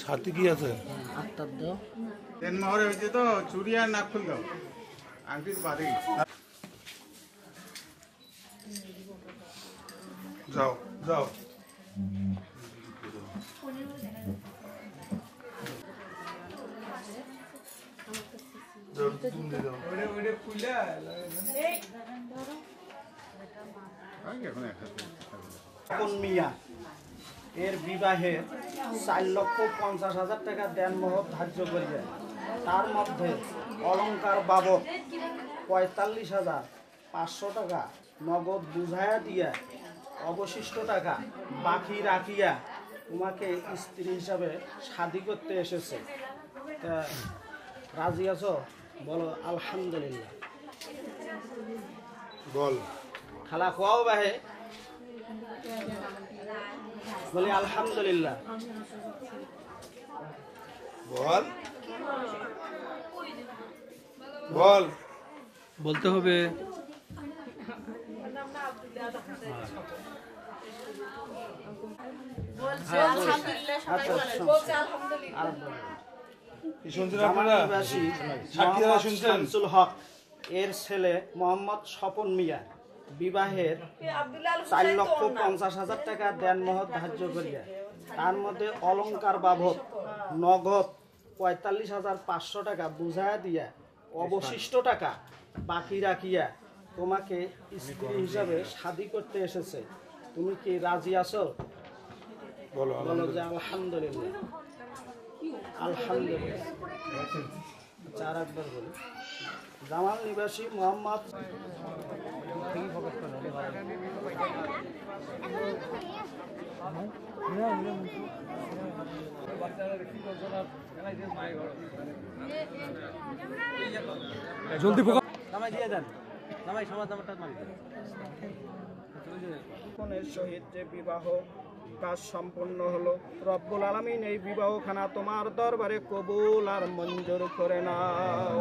সাথে কি আছে তো চুরি আর নাক খুল দাও আংটি বাদে যাও যাও মিয়া এর বিবাহের 4,50,000 টাকা দেনমোহর ধার্য করিয়া তার মধ্যে অলংকার বাবদ 45,500 টাকা নগদ বুঝাইয়া দিয়া অবশিষ্ট টাকা বাকি রাখিয়া তোমাকে স্ত্রী হিসাবে শাদী করতে এসেছে। তা রাজি আছো? বলো আলহামদুলিল্লাহ। বল খালা খোয়াও বাহে বলি আলহামদুলিল্লাহ। বল বল বলতে হবে। শামসুল হক এর ছেলে মোহাম্মদ স্বপন মিয়া বিবাহের 4,50,000 টাকা দেনমোহর ধার্য করিয়া তার মধ্যে অলংকার বাবদ নগদ 45,500 টাকা বুঝাইয়া দিয়া অবশিষ্ট টাকা বাকি রাখিয়া তোমাকে স্ত্রী হিসাবে শাদী করতে এসেছে। তুমি কি রাজি আছো? বলো যে আলহামদুলিল্লাহ। আলহামদুলিল্লাহ। চার একবার বলি। জামাল নিবাসী মোহাম্মদ জলদি নামাই দিয়ে দেন, নামাই সমাজ নাম্বারটা মারি দেন। সহিত যে বিবাহ কাজ সম্পন্ন হলো, রব্বুল আলামিন এই বিবাহখানা তোমার দরবারে কবুল আর মঞ্জুর করে নাও।